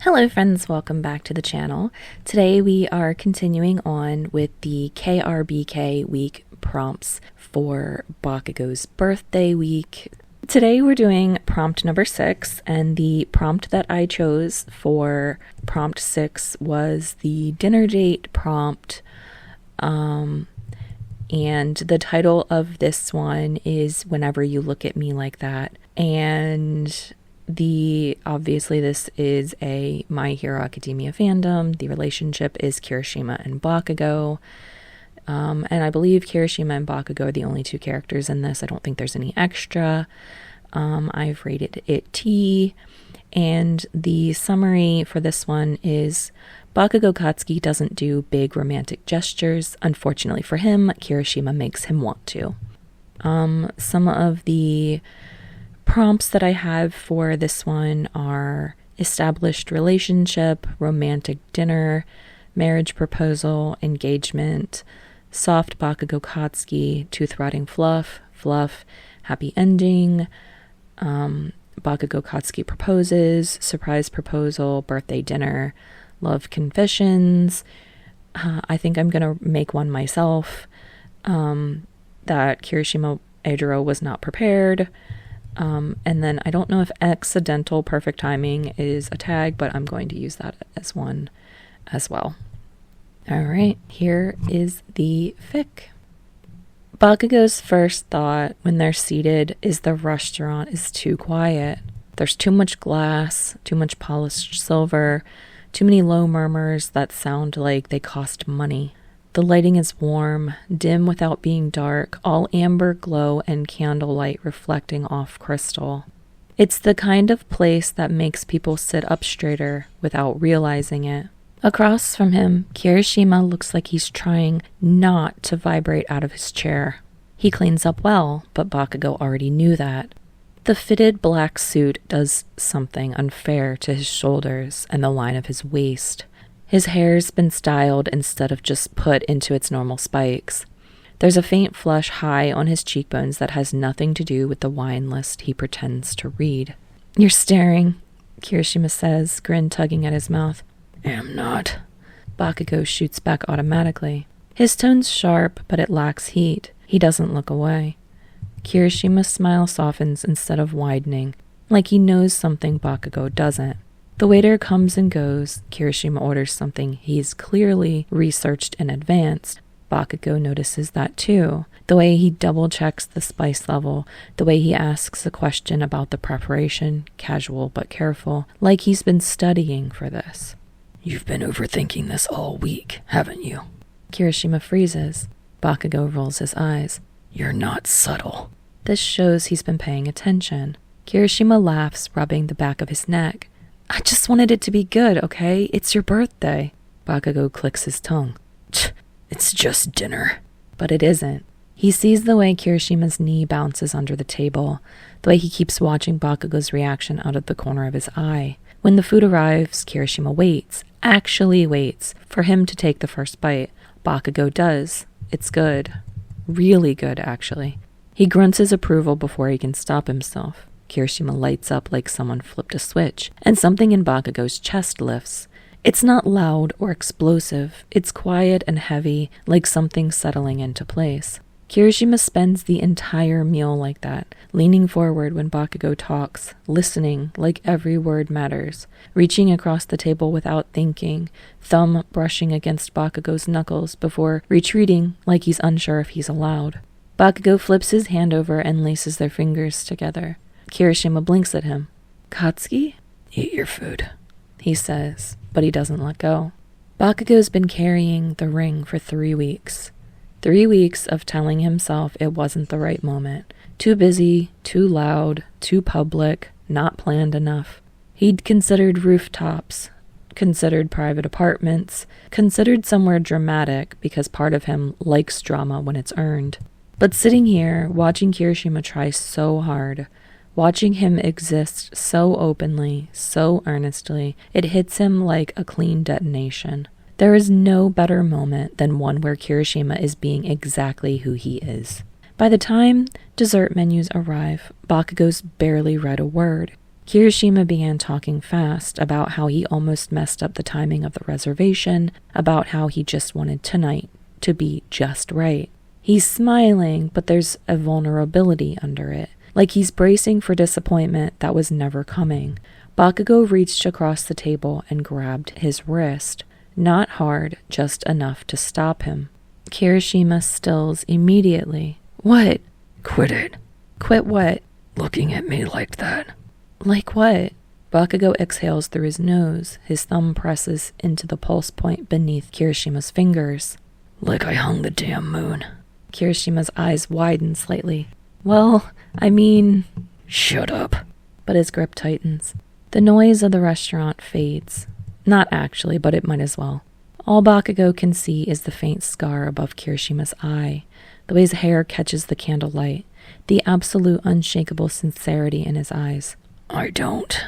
Hello friends, welcome back to the channel. Today we are continuing on with the KRBK week prompts for Bakugou's birthday week. Today we're doing prompt number 6, and the prompt that I chose for prompt 6 was the dinner date prompt. And the title of this one is Whenever You Look at Me Like That. And obviously this is a My Hero Academia fandom. The relationship is Kirishima and Bakugou. And I believe Kirishima and Bakugou are the only two characters in this. I don't think there's any extra. I've rated it T. And the summary for this one is Bakugo Katsuki doesn't do big romantic gestures. Unfortunately for him, Kirishima makes him want to. Some of the prompts that I have for this one are established relationship, romantic dinner, marriage proposal, engagement, soft Bakugo Katsuki, tooth rotting fluff, happy ending, Bakugo Katsuki proposes, surprise proposal, birthday dinner, love confessions. I think I'm gonna make one myself, that Kirishima Eijiro was not prepared. And then I don't know if accidental perfect timing is a tag, but I'm going to use that as one as well. All right, here is the fic. Bakugou's first thought when they're seated is the restaurant is too quiet. There's too much glass, too much polished silver, too many low murmurs that sound like they cost money. The lighting is warm, dim without being dark, all amber glow and candlelight reflecting off crystal. It's the kind of place that makes people sit up straighter without realizing it. Across from him, Kirishima looks like he's trying not to vibrate out of his chair. He cleans up well, but Bakugou already knew that. The fitted black suit does something unfair to his shoulders and the line of his waist. His hair's been styled instead of just put into its normal spikes. There's a faint flush high on his cheekbones that has nothing to do with the wine list he pretends to read. "You're staring," Kirishima says, grin tugging at his mouth. "Am not." Bakugou shoots back automatically. His tone's sharp, but it lacks heat. He doesn't look away. Kirishima's smile softens instead of widening, like he knows something Bakugou doesn't. The waiter comes and goes. Kirishima orders something he's clearly researched in advance. Bakugou notices that too. The way he double checks the spice level, the way he asks a question about the preparation, casual but careful, like he's been studying for this. "You've been overthinking this all week, haven't you?" Kirishima freezes. Bakugou rolls his eyes. "You're not subtle." This shows he's been paying attention. Kirishima laughs, rubbing the back of his neck. "I just wanted it to be good, okay? It's your birthday." Bakugou clicks his tongue. "It's just dinner." But it isn't. He sees the way Kirishima's knee bounces under the table, the way he keeps watching Bakugou's reaction out of the corner of his eye. When the food arrives, Kirishima waits, actually waits, for him to take the first bite. Bakugou does. It's good. Really good, actually. He grunts his approval before he can stop himself. Kirishima lights up like someone flipped a switch, and something in Bakugou's chest lifts. It's not loud or explosive. It's quiet and heavy, like something settling into place. Kirishima spends the entire meal like that, leaning forward when Bakugou talks, listening like every word matters, reaching across the table without thinking, thumb brushing against Bakugou's knuckles before retreating like he's unsure if he's allowed. Bakugou flips his hand over and laces their fingers together. Kirishima blinks at him. "Katsuki? Eat your food," he says, but he doesn't let go. Bakugou's been carrying the ring for 3 weeks. 3 weeks of telling himself it wasn't the right moment. Too busy, too loud, too public, not planned enough. He'd considered rooftops, considered private apartments, considered somewhere dramatic because part of him likes drama when it's earned. But sitting here, watching Kirishima try so hard, watching him exist so openly, so earnestly, it hits him like a clean detonation. There is no better moment than one where Kirishima is being exactly who he is. By the time dessert menus arrive, Bakugou's barely read a word. Kirishima began talking fast about how he almost messed up the timing of the reservation, about how he just wanted tonight to be just right. He's smiling, but there's a vulnerability under it, like he's bracing for disappointment that was never coming. Bakugo reached across the table and grabbed his wrist. Not hard, just enough to stop him. Kirishima stills immediately. What? Quit it. Quit what? Looking at me like that. Like what? Bakugo exhales through his nose. His thumb presses into the pulse point beneath Kirishima's fingers. Like I hung the damn moon. Kirishima's eyes widen slightly. Well, I mean... Shut up. But his grip tightens. The noise of the restaurant fades. Not actually, but it might as well. All Bakugo can see is the faint scar above Kirishima's eye, the way his hair catches the candlelight, the absolute unshakable sincerity in his eyes. I don't.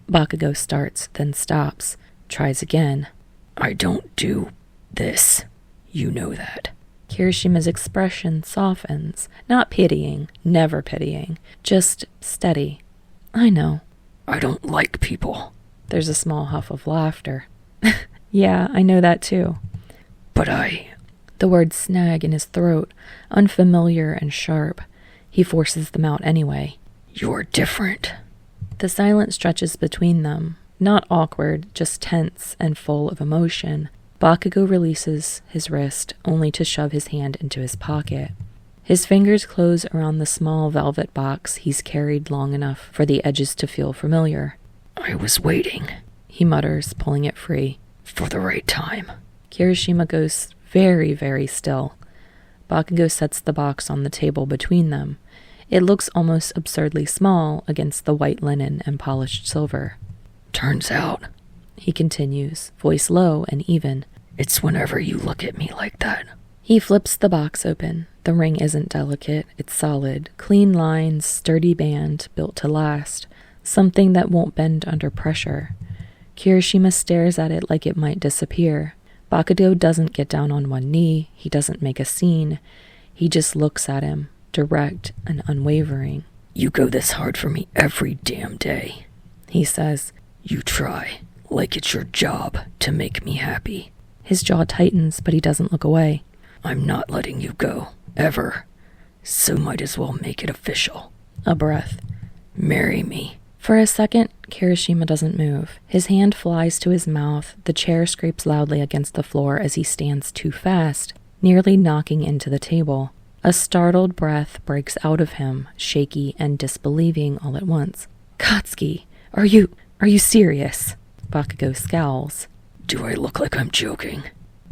Bakugo starts, then stops, tries again. I don't do this. You know that. Kirishima's expression softens, not pitying, never pitying, just steady. I know. I don't like people. There's a small huff of laughter. Yeah, I know that too. But The words snag in his throat, unfamiliar and sharp. He forces them out anyway. You're different. The silence stretches between them, not awkward, just tense and full of emotion. Bakugo releases his wrist, only to shove his hand into his pocket. His fingers close around the small velvet box he's carried long enough for the edges to feel familiar. I was waiting, he mutters, pulling it free. For the right time. Kirishima goes very, very still. Bakugo sets the box on the table between them. It looks almost absurdly small against the white linen and polished silver. Turns out, he continues, voice low and even, it's whenever you look at me like that. He flips the box open. The ring isn't delicate, it's solid. Clean lines, sturdy band, built to last. Something that won't bend under pressure. Kirishima stares at it like it might disappear. Bakugo doesn't get down on one knee. He doesn't make a scene. He just looks at him, direct and unwavering. You go this hard for me every damn day, he says. You try, like it's your job to make me happy. His jaw tightens, but he doesn't look away. I'm not letting you go, ever. So might as well make it official. A breath. Marry me. For a second, Kirishima doesn't move. His hand flies to his mouth. The chair scrapes loudly against the floor as he stands too fast, nearly knocking into the table. A startled breath breaks out of him, shaky and disbelieving all at once. Katsuki, are you serious? Bakugo scowls. Do I look like I'm joking?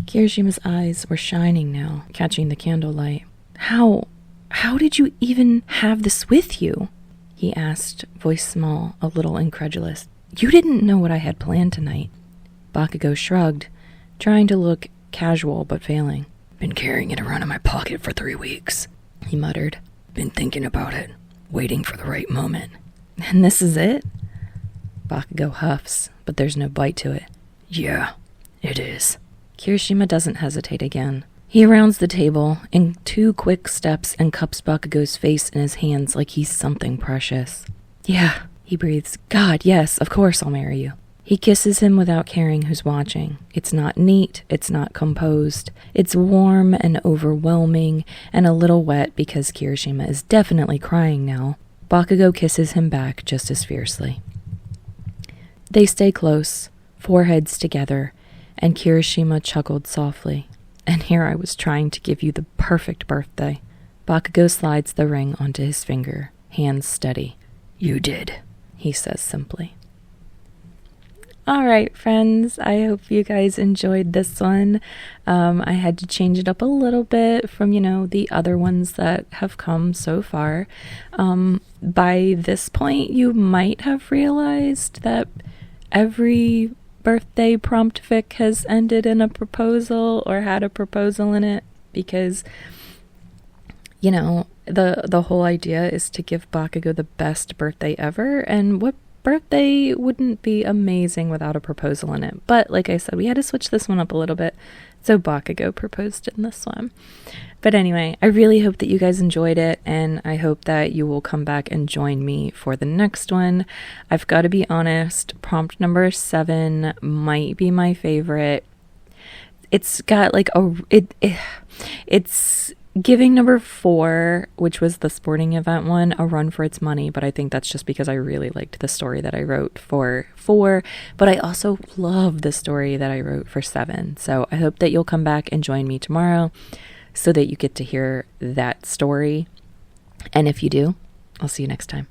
Kirishima's eyes were shining now, catching the candlelight. How did you even have this with you? He asked, voice small, a little incredulous. You didn't know what I had planned tonight. Bakugo shrugged, trying to look casual but failing. Been carrying it around in my pocket for 3 weeks, he muttered. Been thinking about it, waiting for the right moment. And this is it? Bakugo huffs, but there's no bite to it. Yeah, it is. Kirishima doesn't hesitate again. He rounds the table in 2 quick steps and cups Bakugo's face in his hands like he's something precious. Yeah, he breathes. God, yes, of course I'll marry you. He kisses him without caring who's watching. It's not neat, it's not composed. It's warm and overwhelming and a little wet because Kirishima is definitely crying now. Bakugo kisses him back just as fiercely. They stay close, foreheads together, and Kirishima chuckled softly. And here I was trying to give you the perfect birthday. Bakugo slides the ring onto his finger, hands steady. You did, he says simply. All right, friends, I hope you guys enjoyed this one. I had to change it up a little bit from, the other ones that have come so far. By this point, you might have realized that every birthday prompt fic has ended in a proposal or had a proposal in it because, the whole idea is to give Bakugo the best birthday ever, and what birthday wouldn't be amazing without a proposal in it? But like I said, we had to switch this one up a little bit. So Bakugo proposed in this one. But anyway, I really hope that you guys enjoyed it, and I hope that you will come back and join me for the next one. I've got to be honest, prompt number 7 might be my favorite. It's got like it's giving number 4, which was the sporting event one, a run for its money, but I think that's just because I really liked the story that I wrote for 4, but I also love the story that I wrote for 7. So I hope that you'll come back and join me tomorrow so that you get to hear that story. And if you do, I'll see you next time.